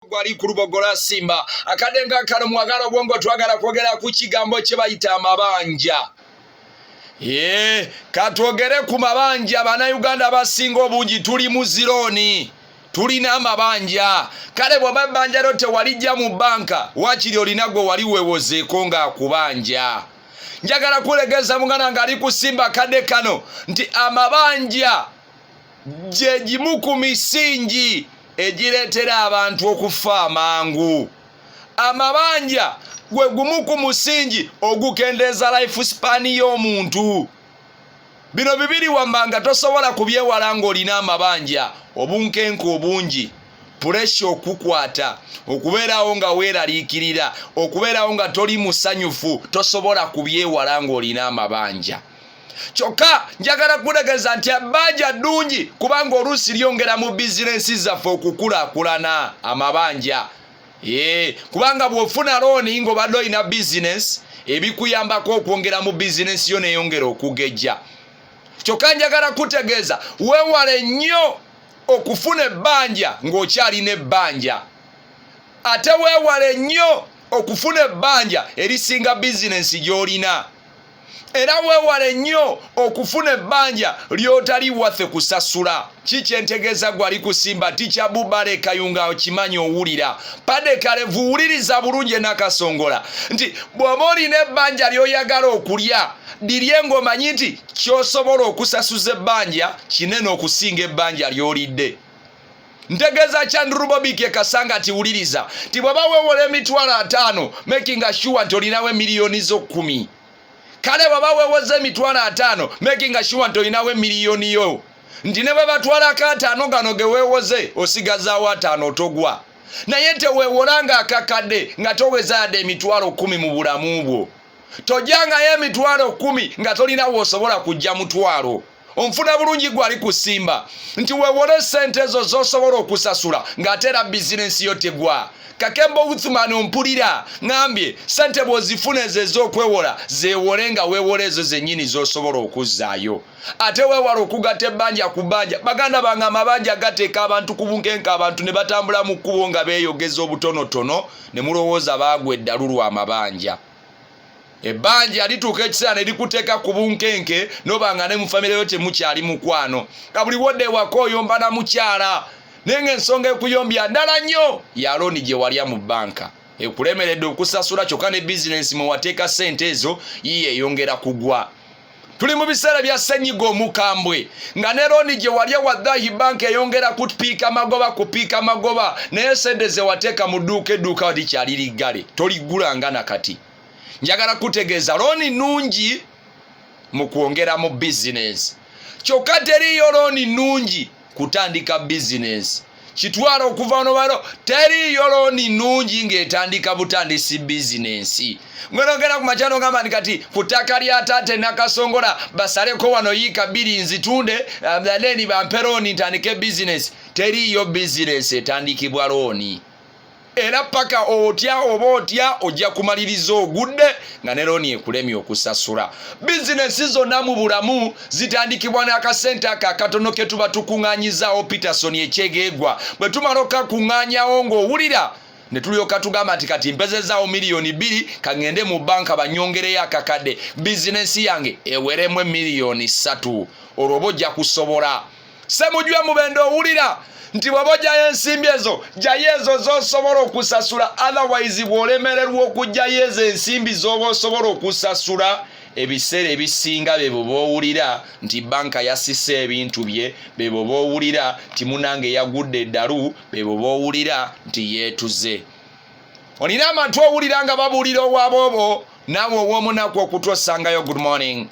gwali ku Lubogola Simba akadenga kano mwagalo bwongo twagala kwogera ku kigambo kye bayita amabanja. Katwogere ku mabanja. Bannayuganda abasinga obungi tuli mu zironi, tulina amabanja. Kale bw'oba ebbanja lyo tewalijja mu banka, wakiri olina gwe wali weewozeeko ng'akubanja. Njagala kulegeza muganda ng'ali ku Simba kadde kano nti amabanja gye gimu ku misingi egireetera abantu okufa amangu. Amabanja gwe gumu ku musingi ogukendeeza life span y'omuntu. Bino bibiri wammanga tosobola kubyewala ng'olina amabanja: obunkenke obungi, puresha okukwata, okubeerawo nga weeraliikirira, okubeerawo nga toli musanyufu. Tosobola kubyewala ng'olina amabanja. Kyokka njagala kulegeza nti ebbanja ddungi kubanga oluusi lyongera mu bizinensi zaffe okukulaakulana. Amabanja kubanga bw'ofuna looni ng'obadde olina bizinesi, ebikuyambako okwongera mu bizinesi yo neeyongera okugejja. Kyokka njagala kutegeeza weewale nnyo okufuna ebbanja ng'okyalina ebbanja, ate weewale nnyo okufuna ebbanja erisinga bizinesi gy'olina. Era weewale nnyo okufuna ebbanja ly'otali waffe kusasula. Kikyentegeeza gwali ku Simba Teacher Bubale Kayunga okimanyi owulira. Padekalevu wuliriza bulungi Nakasongola nti bw'oba olina ebbanja ly'oyagala okulya, lirye ng'omanyi nti ky'osobola okusasuza ebbanja kinene okusinga ebbanja ly'olidde. Ntegeeza Chandrubobike Kasanga tiwuliriza nti bw'oba weewola emitwalo 5 making sure nti olinawo miliyoni zo 10. Kale baba wewoze emitwalo 5 making sure nti olinawo miliyoni yo. Nti ne bwe batwalako 5 gano ge weewoze osigazaawo 5 togwa. Naye teweewolanga akakadde nga toweza yadde emitwalo 10 mu bulamu bwo. Tojangayo emitwalo 10 nga tolina w'osobola kujja mutwalo. Onfuna bulungi gwali ku Simba nti weewole ssente ezo z'osobola okusasula ng'ate era bizinensi yo tegwa. Kakembo Uthman ompulira ngambye ssente bw'ozifuna ezo ez'okwewola zeewole nga weewola ezo zennyini z'osobola okuzzaayo. Ate weewala okugatta ebbanja ku bbanja. Baganda bange amabanja gateeka abantu ku bunkenke, abantu ne batambula mu kkubo nga beeyogeza obutonotono ne mulowooza baagwa eddalu lwa mabanja. Ebbanja lituuka ekiseera ne likuteeka ku bunkenke n'obanga ne mu famire yo temukyali mukwano. Nga buli wodde ewaka oyomba na mukyala. Naye ng'ensonga ekuyombya ndala nnyo ya looni gye walya mu banka ekulemeredde okusasula, kyokka ne bizinensi mwe wateeka ssente ezo yiye eyongera kugwa. Tuli mu biseera bya ssenyiga omukambwe nga ne looni gye walya wallahi banka eyongera kupiika magoba, naye ssente ze wateeka mu dduuka edduuka likyali liggale, toligulanga nakati. Njagala kutegeeza looni nnungi mu kwongera mu bizinensi, kyokka teriiyo looni nnungi kutandika bizinensi. Kitwala okuva wano bano teriiyo looni nnungi ng'etandika butandisi bizinensi. Ng'onogera ku makyano ngamba ndi kati ku ttaka lya Taate Nakasongola basaleko wano yiika 2 nzitunde then bampe looni ntandike bizinensi. Teriiyo bizinensi etandikibwa looni. Era paka otya oba otya ojja kumaliriza ogudde nga ne looni ekulemye okusasula. Bizinensi zonna mu bulamu zitandikibwa n'akasente akatono ke tuba tukuŋŋaanyizaawo Peterson ekyegeegwa. Bwe tumala okakuŋŋaanyawo ng'owulira ne tulyoka tugamba nti kati mpezezaawo miliyoni 2 kaŋŋende mu banka banyongereyo akakadde, bizinensi yange eweremu miliyoni 3. Olwo oba ojja kusobola. Semujwe mubende owulira nti bw'oba ojjayo ensimbi ezo jjayo ezo z'osobola okusasula. Otherwise bw'olemererwa okujjayo ezo ensimbi z'oba osobola okusasula, ebiseera ebisinga be bwe boowulira nti banka yassise ebintu bye, be bwe boowulira nti munange yagudde eddalu, be bwe boowulira nti yeetuze. Olina amatu owulira nga babuulira owaboobo, naawe ow'omunaku okutwa ossangayo good morning.